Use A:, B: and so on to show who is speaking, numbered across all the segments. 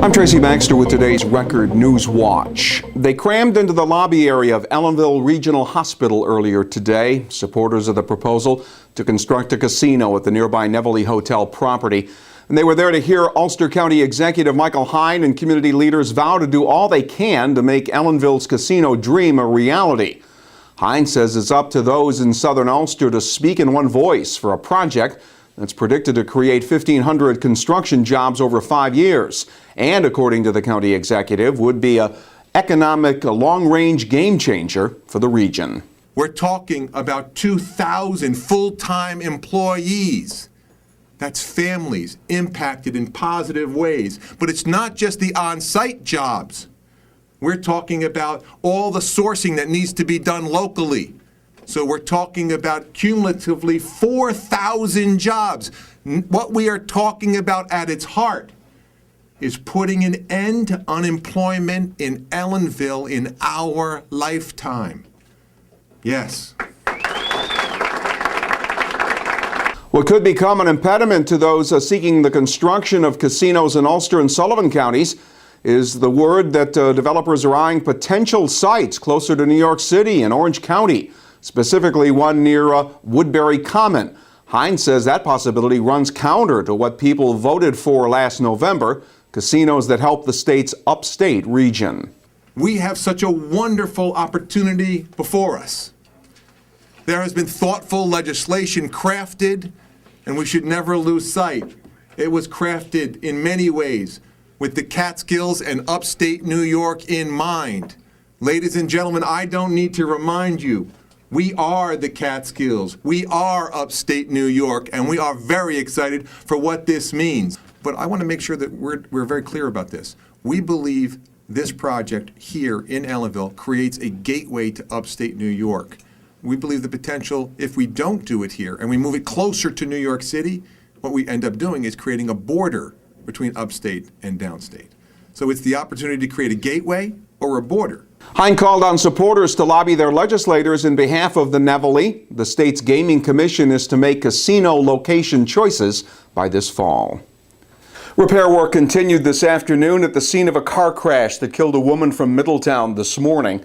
A: I'm Tracy Baxter with today's Record Newswatch. They crammed into the lobby area of Ellenville Regional Hospital earlier today, supporters of the proposal to construct a casino at the nearby Nevele Hotel property. And they were there to hear Ulster County Executive Michael Hein and community leaders vow to do all they can to make Ellenville's casino dream a reality. Hein says it's up to those in southern Ulster to speak in one voice for a project that's predicted to create 1,500 construction jobs over 5 years, and according to the county executive, would be an economic long-range game changer for the region.
B: We're talking about 2,000 full-time employees. That's families impacted in positive ways. But it's not just the on-site jobs. We're talking about all the sourcing that needs to be done locally. So we're talking about cumulatively 4,000 jobs. What we are talking about at its heart is putting an end to unemployment in Ellenville in our lifetime. Yes.
A: What could become an impediment to those seeking the construction of casinos in Ulster and Sullivan counties is the word that developers are eyeing potential sites closer to New York City and Orange County, specifically one near Woodbury Common. Hein says that possibility runs counter to what people voted for last November, casinos that help the state's upstate region.
B: We have such a wonderful opportunity before us. There has been thoughtful legislation crafted, and we should never lose sight. It was crafted in many ways with the Catskills and upstate New York in mind. Ladies and gentlemen, I don't need to remind you, we are the Catskills, we are upstate New York, and we are very excited for what this means. But I want to make sure that we're very clear about this. We believe this project here in Ellenville creates a gateway to upstate New York. We believe the potential, if we don't do it here and we move it closer to New York City, what we end up doing is creating a border between upstate and downstate. So it's the opportunity to create a gateway or a border.
A: Hein called on supporters to lobby their legislators in behalf of the Nevele. The state's gaming commission is to make casino location choices by this fall. Repair work continued this afternoon at the scene of a car crash that killed a woman from Middletown this morning.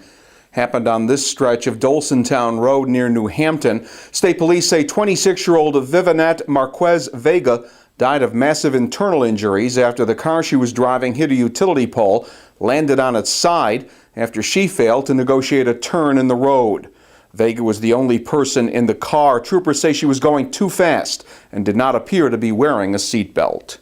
A: Happened on this stretch of Dolsontown Road near New Hampton. State police say 26-year-old Vivanette Marquez Vega died of massive internal injuries after the car she was driving hit a utility pole, landed on its side after she failed to negotiate a turn in the road. Vega was the only person in the car. Troopers say she was going too fast and did not appear to be wearing a seatbelt.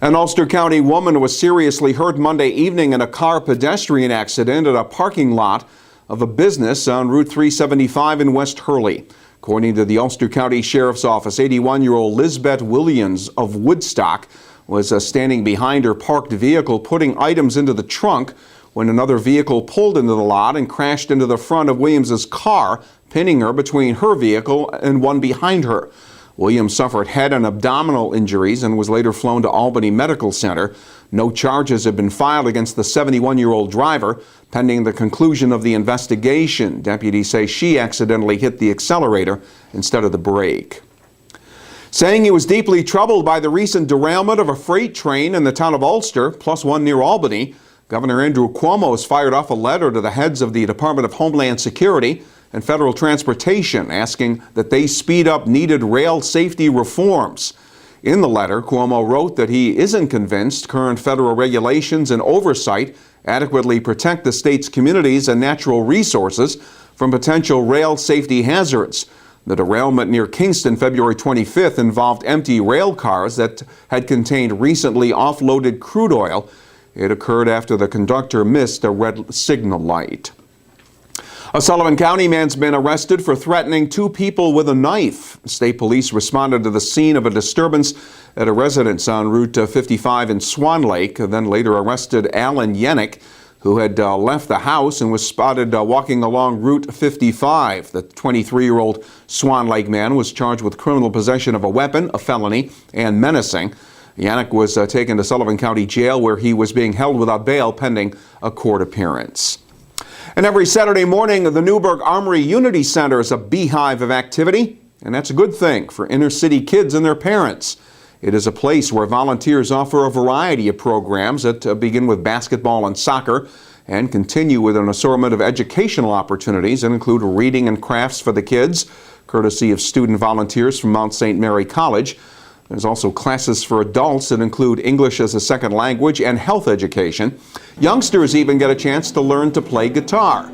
A: An Ulster County woman was seriously hurt Monday evening in a car pedestrian accident at a parking lot of a business on Route 375 in West Hurley. According to the Ulster County Sheriff's Office, 81-year-old Lisbeth Williams of Woodstock was standing behind her parked vehicle putting items into the trunk when another vehicle pulled into the lot and crashed into the front of Williams's car, pinning her between her vehicle and one behind her. Williams suffered head and abdominal injuries and was later flown to Albany Medical Center. No charges have been filed against the 71-year-old driver, pending the conclusion of the investigation. Deputies say she accidentally hit the accelerator instead of the brake. Saying he was deeply troubled by the recent derailment of a freight train in the town of Ulster, plus one near Albany, Governor Andrew Cuomo has fired off a letter to the heads of the Department of Homeland Security and Federal Transportation, asking that they speed up needed rail safety reforms. In the letter, Cuomo wrote that he isn't convinced current federal regulations and oversight adequately protect the state's communities and natural resources from potential rail safety hazards. The derailment near Kingston February 25th involved empty rail cars that had contained recently offloaded crude oil. It occurred after the conductor missed a red signal light. A Sullivan County man's been arrested for threatening two people with a knife. State police responded to the scene of a disturbance at a residence on Route 55 in Swan Lake, then later arrested Alan Yennick, who had left the house and was spotted walking along Route 55. The 23-year-old Swan Lake man was charged with criminal possession of a weapon, a felony, and menacing. Yannick was taken to Sullivan County Jail, where he was being held without bail pending a court appearance. And every Saturday morning, the Newburgh Armory Unity Center is a beehive of activity, and that's a good thing for inner city kids and their parents. It is a place where volunteers offer a variety of programs that begin with basketball and soccer and continue with an assortment of educational opportunities that include reading and crafts for the kids, courtesy of student volunteers from Mount St. Mary College. There's also classes for adults that include English as a second language and health education. Youngsters even get a chance to learn to play guitar.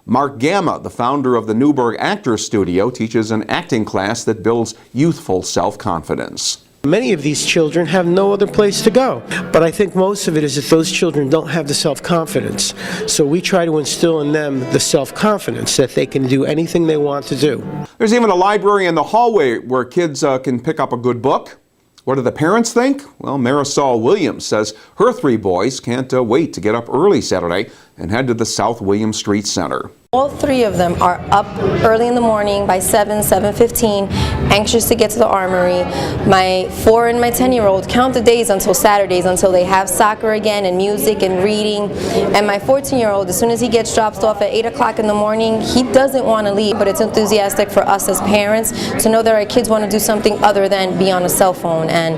A: Mark Gamma, the founder of the Newburgh Actors Studio, teaches an acting class that builds youthful self-confidence.
C: Many of these children have no other place to go, but I think most of it is that those children don't have the self-confidence. So we try to instill in them the self-confidence that they can do anything they want to do.
A: There's even a library in the hallway where kids can pick up a good book. What do the parents think? Well, Marisol Williams says her 3 boys can't wait to get up early Saturday and head to the South William Street Center.
D: All 3 of them are up early in the morning by 7:15, anxious to get to the Armory. My 4 and my 10-year-old count the days until Saturdays until they have soccer again and music and reading. And my 14-year-old, as soon as he gets dropped off at 8 o'clock in the morning, he doesn't want to leave. But it's enthusiastic for us as parents to know that our kids want to do something other than be on a cell phone and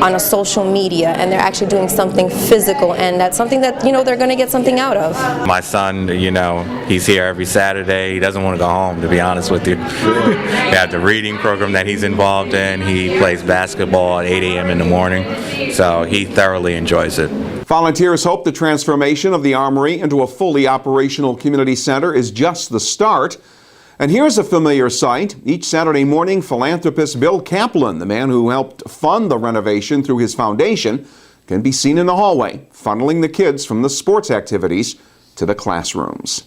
D: on a social media, and they're actually doing something physical, and that's something that, you know, they're going to get something out of.
E: My son, you know, he's here every Saturday. He doesn't want to go home, to be honest with you. We have the reading program that he's involved in. He plays basketball at 8 a.m. in the morning, so he thoroughly enjoys it.
A: Volunteers hope the transformation of the Armory into a fully operational community center is just the start. And here's a familiar sight. Each Saturday morning, philanthropist Bill Kaplan, the man who helped fund the renovation through his foundation, can be seen in the hallway, funneling the kids from the sports activities to the classrooms.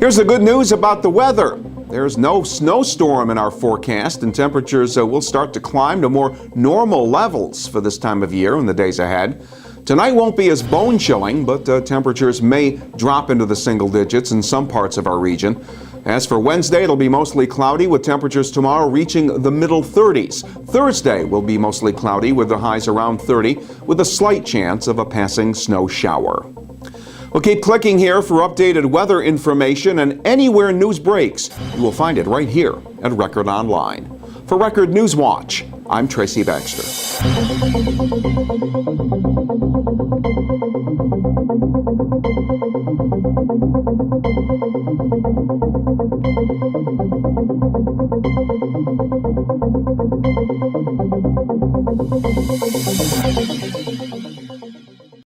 A: Here's the good news about the weather. There's no snowstorm in our forecast, and temperatures will start to climb to more normal levels for this time of year in the days ahead. Tonight won't be as bone-chilling, but temperatures may drop into the single digits in some parts of our region. As for Wednesday, it'll be mostly cloudy with temperatures tomorrow reaching the middle 30s. Thursday will be mostly cloudy with the highs around 30, with a slight chance of a passing snow shower. Well, keep clicking here for updated weather information, and anywhere news breaks, you will find it right here at Record Online. For Record Newswatch, I'm Tracy Baxter.